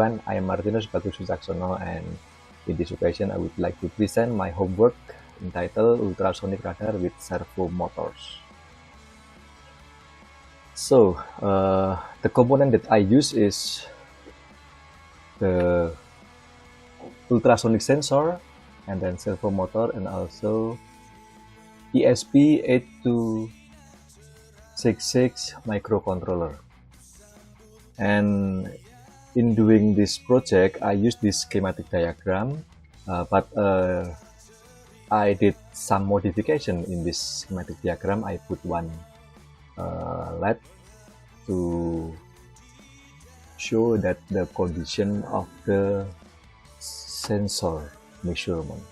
everyone, I am Martinus Bagus-Wicaksono, and in this occasion I would like to present my homework entitled Ultrasonic Radar with Servo Motors. So, the component that I use is the ultrasonic sensor, and then servo motor, and also ESP8266 microcontroller. And in doing this project, I use this schematic diagram, but I did some modification in this schematic diagram. I put one LED to show that the condition of the sensor measurement.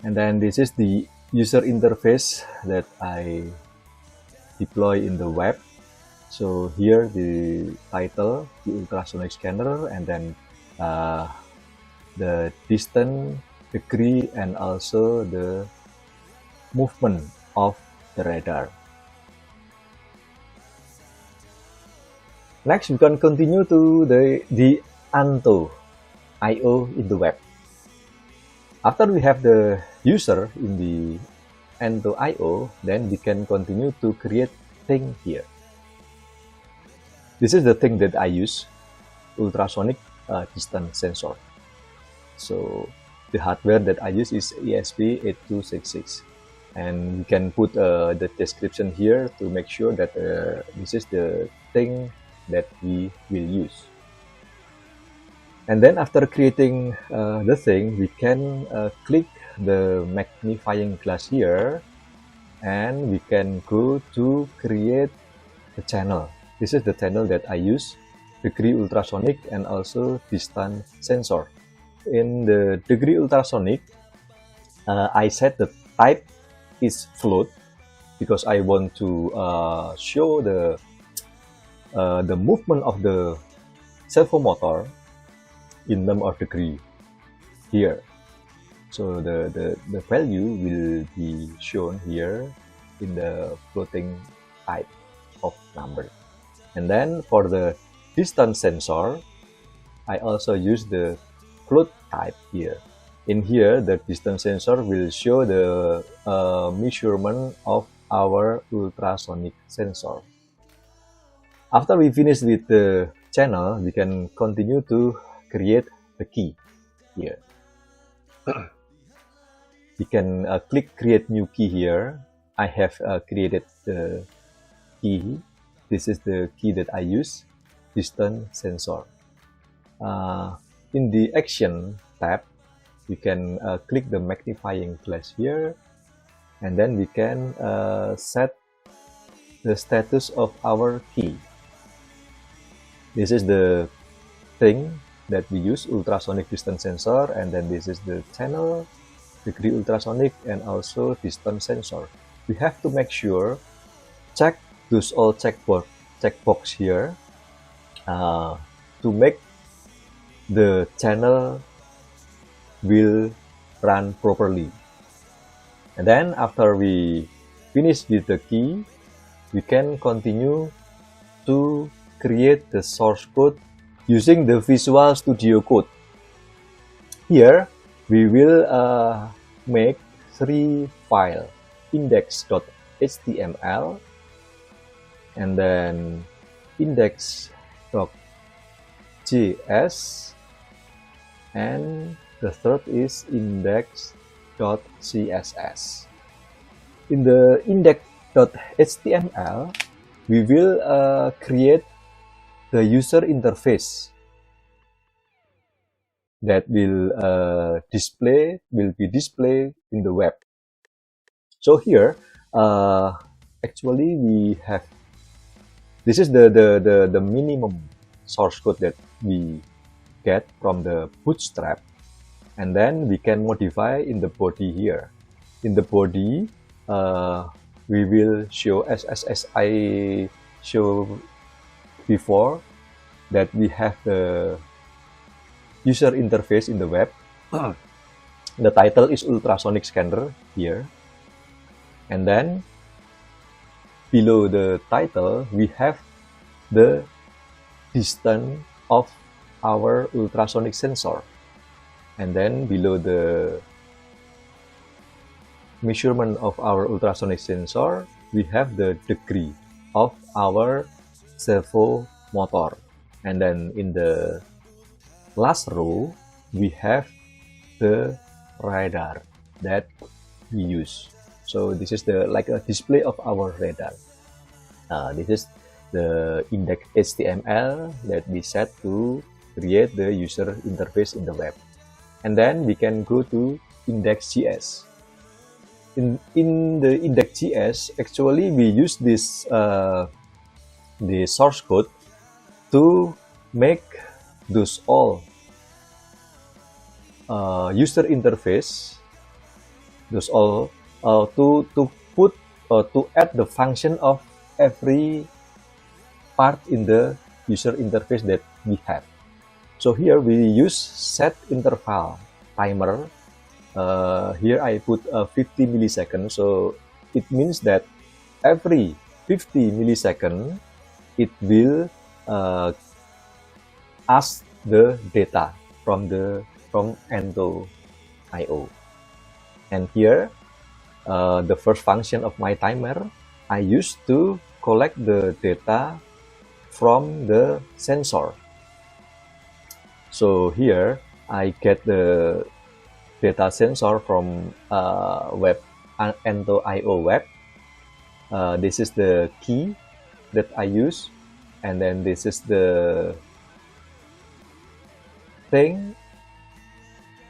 And then this is the user interface that I deploy in the web. So here the title, the ultrasonic scanner, and then the distance, degree, and also the movement of the radar. Next, we can continue to the Anto I/O in the web. After we have the user in the Anto I/O, then we can continue to create thing here. This is the thing that I use, ultrasonic distance sensor. So the hardware that I use is ESP8266, and you can put the description here to make sure that this is the thing that we will use. And then after creating the thing, we can click the magnifying glass here, and we can go to create the channel. This is the channel that I use, degree ultrasonic and also distance sensor. In the degree ultrasonic, I set the type is float because I want to show the movement of the servo motor in number of degree here. So the value will be shown here in the floating type of number. And then for the distance sensor, I also use the float type here. In here, the distance sensor will show the measurement of our ultrasonic sensor. After we finish with the channel, we can continue to create the key here. We can click create new key here. I have created the key. This is the key that I use, distance sensor. In the action tab, we can click the magnifying glass here, and then we can set the status of our key. This is the thing that we use, ultrasonic distance sensor, and then this is the channel, degree ultrasonic, and also distance sensor. We have to make sure, check those all checkbox here to make the channel will run properly. And then after we finish with the key, we can continue to create the source code using the Visual Studio Code. Here we will make 3 files, index.html, and then index.js, and the third is index.css. In the index.html, we will create the user interface that will be displayed in the web. So here, actually we have, this is the minimum source code that we get from the bootstrap, and then we can modify in the body here. In the body, we will show, as I showed before, that we have the user interface in the web. The title is ultrasonic scanner here, and then below the title we have the distance of our ultrasonic sensor. And then below the measurement of our ultrasonic sensor, we have the degree of our servo motor. And then in the last row, we have the radar that we use. So this is the like a display of our radar. This is the index HTML that we set to create the user interface in the web. And then we can go to index.js. In the index.js, actually we use this the source code to make those all user interface, those all to put to add the function of every part in the user interface that we have. So here we use set interval timer. Here I put 50 milliseconds. So it means that every 50 milliseconds it will ask the data from Ento.io. And here the first function of my timer, I used to collect the data from the sensor. So here I get the data sensor from web Ento.io web. This is the key that I use, and then this is the thing,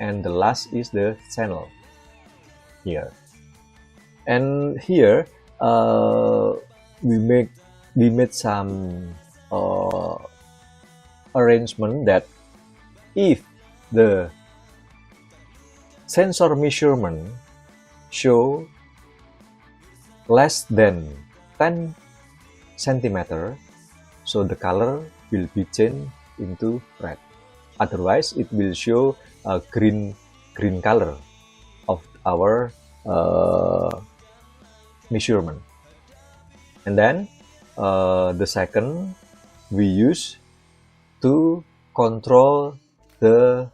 and the last is the channel here. And here we made some arrangement that if the sensor measurement show less than 10 centimeter, so the color will be changed into red. Otherwise, it will show a green color of our measurement. And then the second we use to control the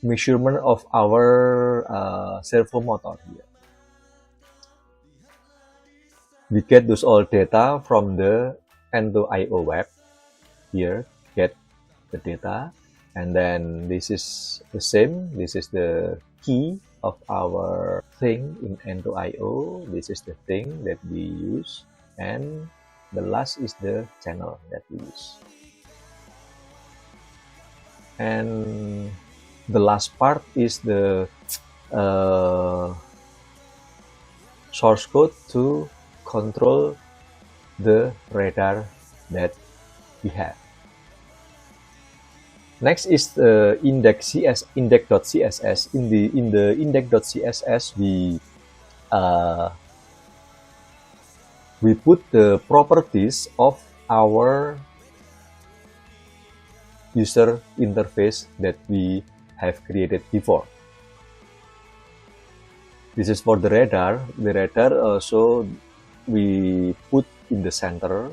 measurement of our servo motor here. We get those all data from the Ento.io web. Here, get the data, and then this is the same. This is the key of our thing in Ento.io. This is the thing that we use, and the last is the channel that we use. And the last part is the source code to control the radar that we have. Next is the index.css. In the index.css, we put the properties of our user interface that we have created before. This is for the radar. The radar also we put in the center,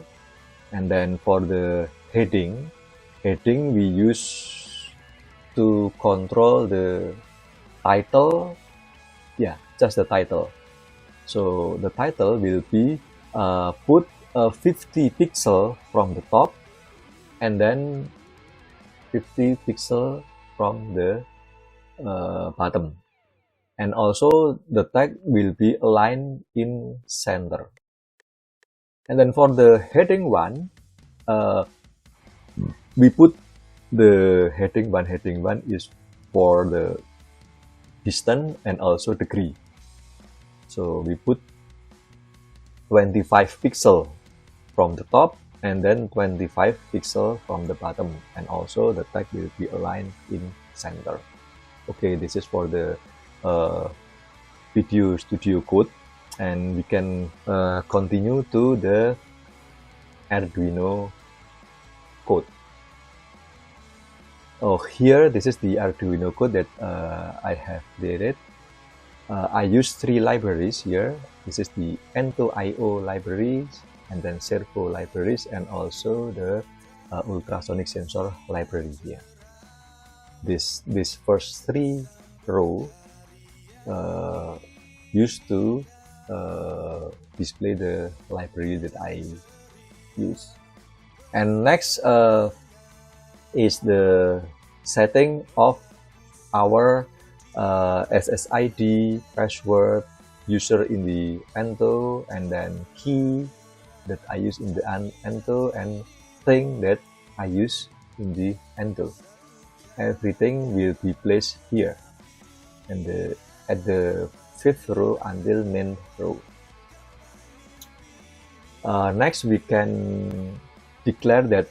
and then for the heading we use to control the title. Yeah, just the title. So the title will be put 50 pixel from the top, and then 50 pixel from the bottom. And also the tag will be aligned in center. And then for the heading one, we put the heading one is for the distance and also degree. So we put 25 pixel from the top, and then 25 pixel from the bottom, and also the tag will be aligned in center. Okay, this is for the video studio code, and we can continue to the Arduino code. Oh, here this is the Arduino code that I have created. I use 3 libraries here. This is the Ento.io library, and then servo libraries, and also the ultrasonic sensor library here. This first 3 row used to display the library that I use. And next is the setting of our SSID, password, user in the Ento, and then key that I use in the Ento, and thing that I use in the Ento. Everything will be placed here, and at the 5th row until main row. Next, we can declare that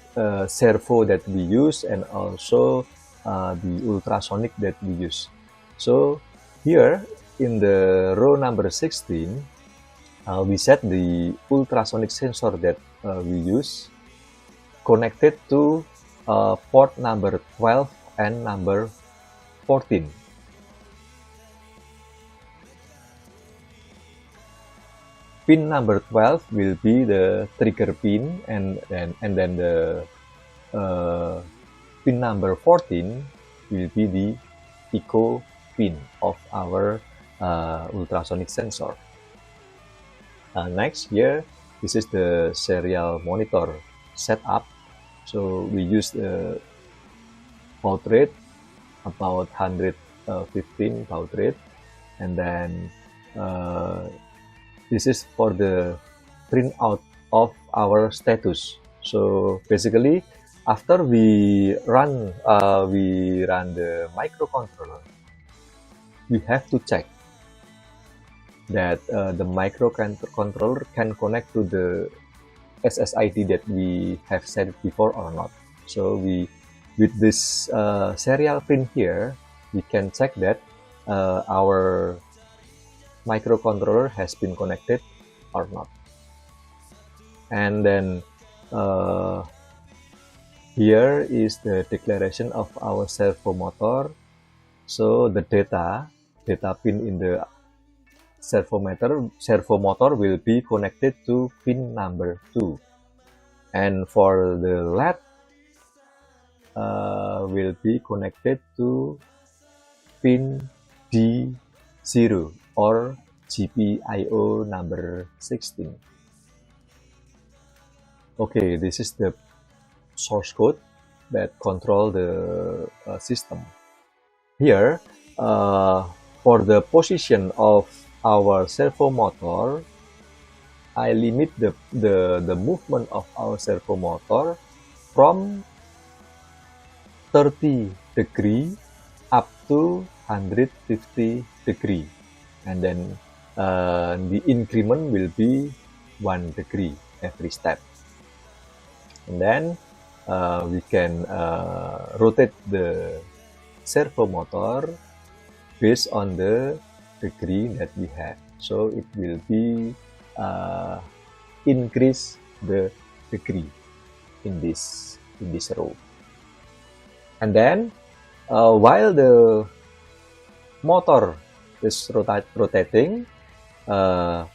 servo that we use, and also the ultrasonic that we use. So here in the row number 16, we set the ultrasonic sensor that we use connected to port number 12 and number 14. Pin number 12 will be the trigger pin, and then the pin number 14 will be the echo pin of our ultrasonic sensor. Next, here, this is the serial monitor setup. So we use the baud rate, about 115 baud rate, and then this is for the printout of our status. So basically, after we run the microcontroller, we have to check that the microcontroller can connect to the SSID that we have set before or not. So with this serial pin here, we can check that our microcontroller has been connected or not. And then here is the declaration of our servo motor. So the data pin in the servo motor will be connected to pin number 2, and for the LED will be connected to pin D0 or GPIO number 16. Okay, this is the source code that control the system. Here, for the position of our servo motor, I limit the movement of our servo motor from 30 degree up to 150 degree, and then the increment will be 1 degree every step. And then we can rotate the servo motor based on the degree that we have. So it will be increase the degree in this row. And then while the motor is rotating, the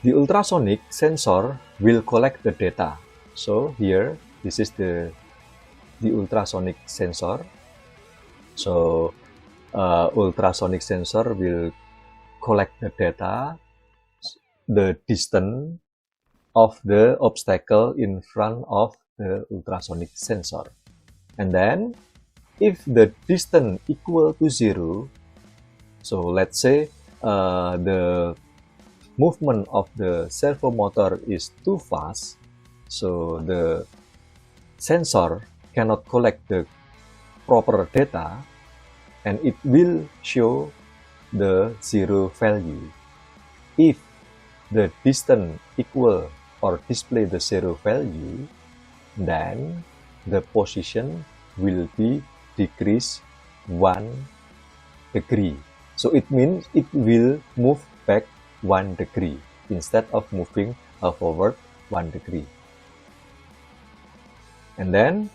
ultrasonic sensor will collect the data. So here, this is the ultrasonic sensor. So ultrasonic sensor will collect the data, the distance of the obstacle in front of the ultrasonic sensor. And then if the distance equal to 0, so let's say the movement of the servo motor is too fast, so the sensor cannot collect the proper data, and it will show the 0 value. If the distance equal or display the 0 value, then the position will be decreased 1 degree. So it means it will move back 1 degree instead of moving forward 1 degree. And then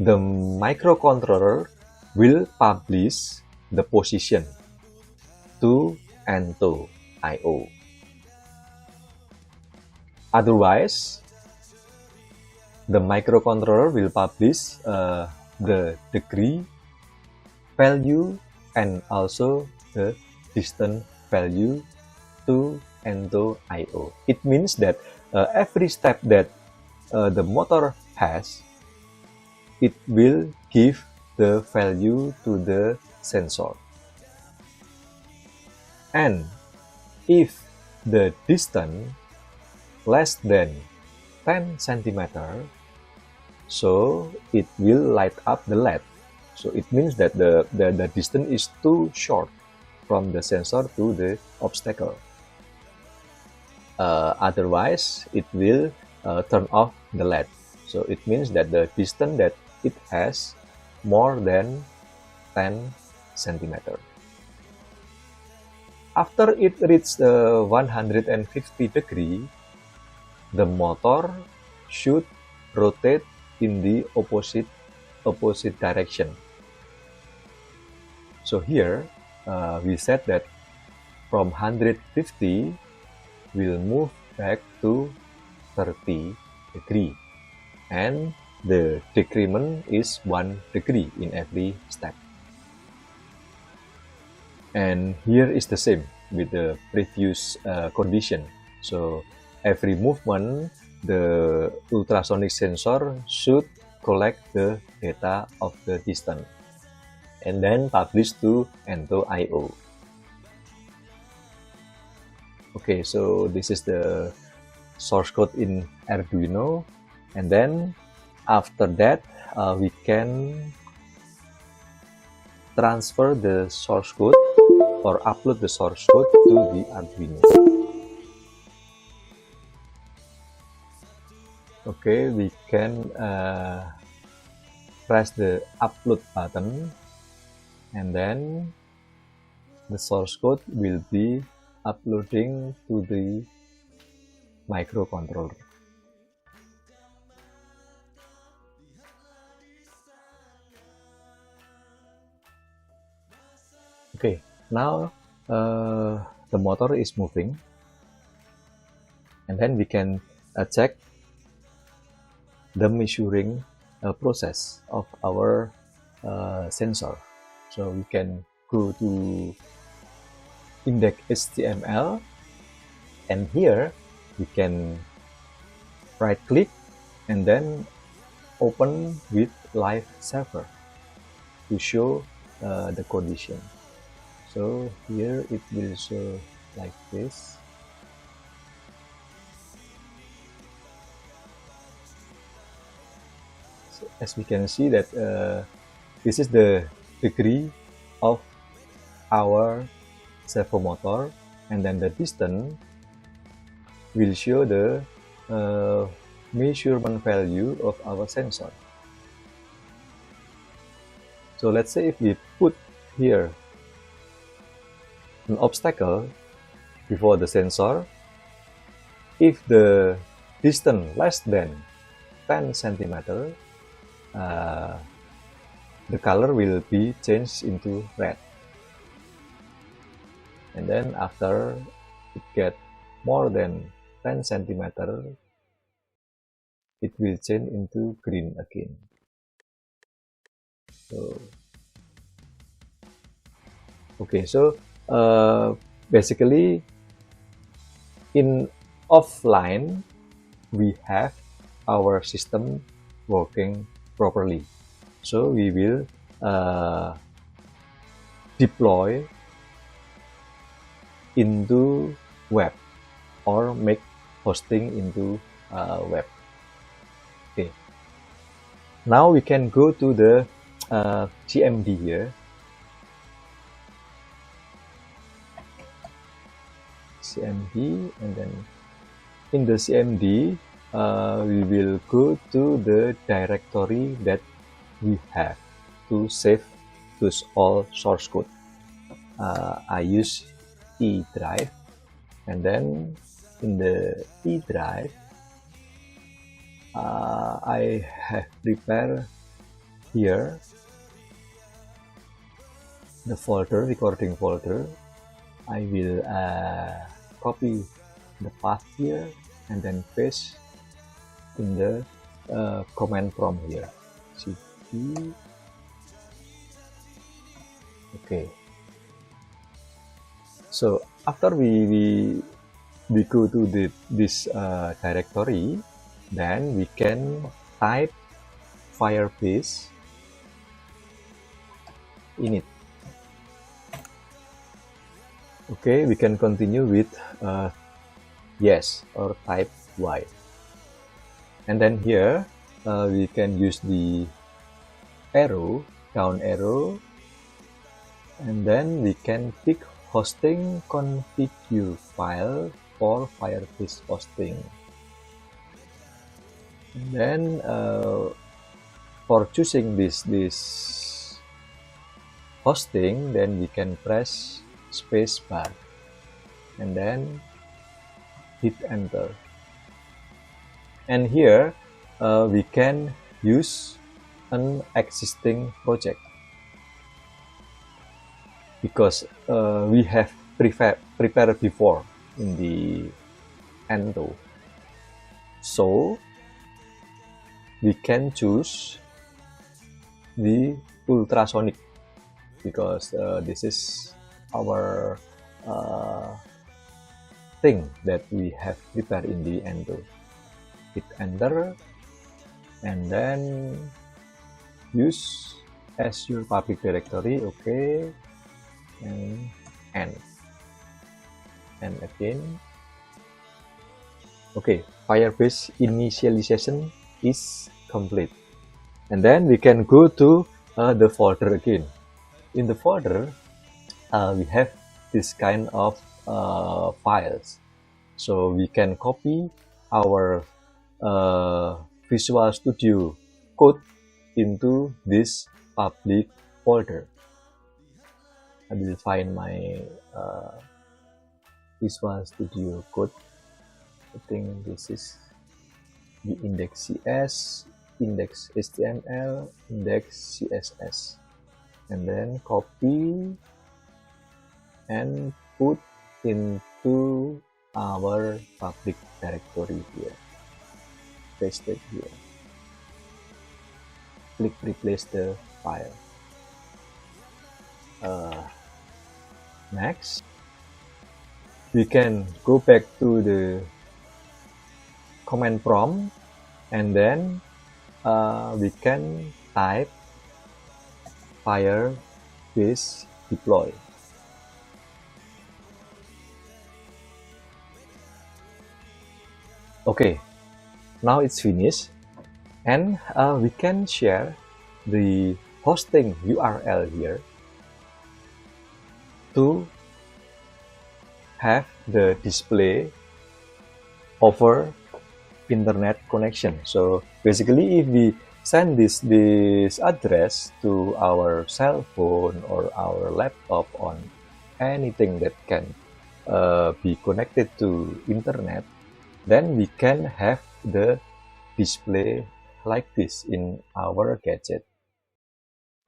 the microcontroller will publish the position to Ento. IO. Otherwise, the microcontroller will publish the degree value and also the distance value to ento IO. It means that every step that the motor has, it will give the value to the sensor. And if the distance less than 10 centimeter, so it will light up the LED. So it means that the distance is too short from the sensor to the obstacle. Otherwise, it will turn off the LED. So it means that the distance that it has more than 10 centimeter. After it reaches 150 degree, the motor should rotate in the opposite direction. So here we said that from 150 will move back to 30 degree, and the decrement is 1 degree in every step. And here is the same with the previous condition. So every movement, the ultrasonic sensor should collect the data of the distance and then publish to ento IO. Okay, so this is the source code in Arduino, and then after that we can transfer the source code or upload the source code to the Arduino. Okay, we can press the upload button, and then the source code will be uploading to the microcontroller. Okay, now the motor is moving, and then we can check the measuring process of our sensor. So we can go to index.html, and here we can right click and then open with live server to show the condition. So here it will show like this. So as we can see that this is the degree of our servo motor, and then the distance will show the measurement value of our sensor. So let's say if we put here an obstacle before the sensor, if the distance less than 10 centimeter, the color will be changed into red, and then after it get more than 10 centimeter, it will change into green again. So okay, so basically in offline we have our system working properly, so we will deploy into web or make hosting into web. Okay, now we can go to the CMD here. CMD, and then in the CMD we will go to the directory that we have to save those all source code. I use E drive, and then in the E drive I have prepared here the folder, recording folder. I will copy the path here and then paste in the command prompt here. cd. Okay. So after we go to this directory, then we can type Firebase in it. Okay, we can continue with yes or type Y. And then here we can use the arrow, down arrow, and then we can pick hosting configure file for Firebase hosting. And then for choosing this hosting, then we can press space bar and then hit enter. And here we can use an existing project because we have prepared before in the Ento. So we can choose the Ultrasonic because this is our thing that we have prepared in the Ento. Hit enter and then use as your public directory. Okay, and end. And again. Okay, Firebase initialization is complete. And then we can go to the folder again. In the folder, we have this kind of files. So we can copy our Visual Studio code into this public folder. I will find my Visual Studio code. I think this is the index CS, index HTML, index CSS, and then copy and put into our public directory here. Paste it here. Click replace the file. Next, we can go back to the command prompt and then we can type Firebase deploy. Okay, now it's finished, and we can share the hosting URL here to have the display over internet connection. So basically, if we send this address to our cell phone or our laptop on anything that can be connected to internet, then we can have the display like this in our gadget.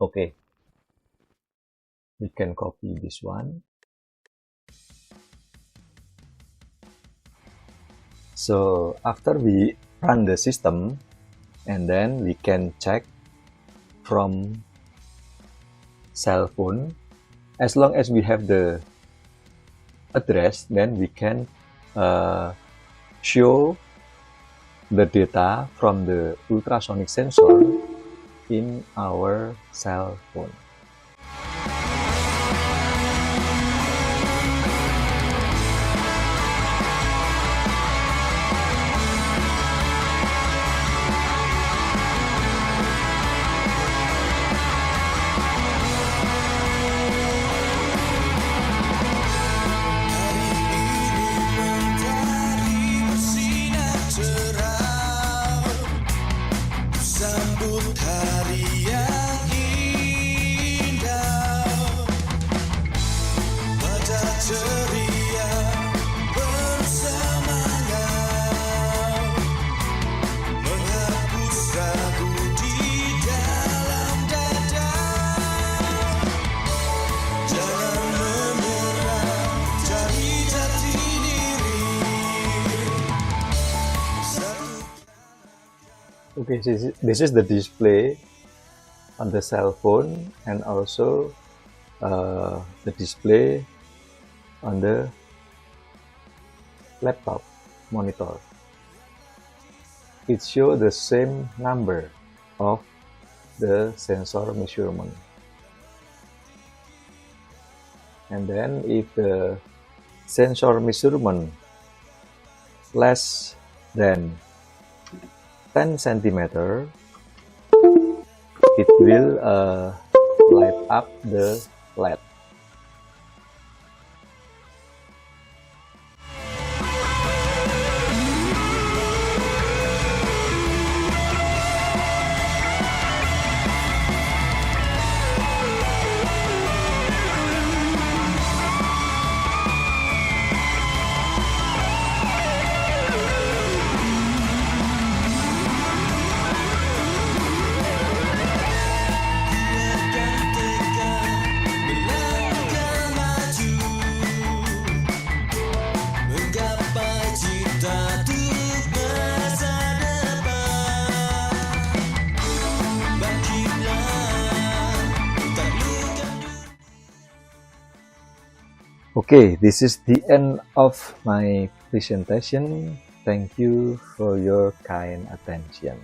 Okay, we can copy this one. So after we run the system, and then we can check from cell phone. As long as we have the address, then we can show the data from the ultrasonic sensor in our cell phone. Okay, this is the display on the cell phone and also the display on the laptop monitor. It shows the same number of the sensor measurement. And then if the sensor measurement less than 10 centimeter, it will light up the LED. Okay, this is the end of my presentation. Thank you for your kind attention.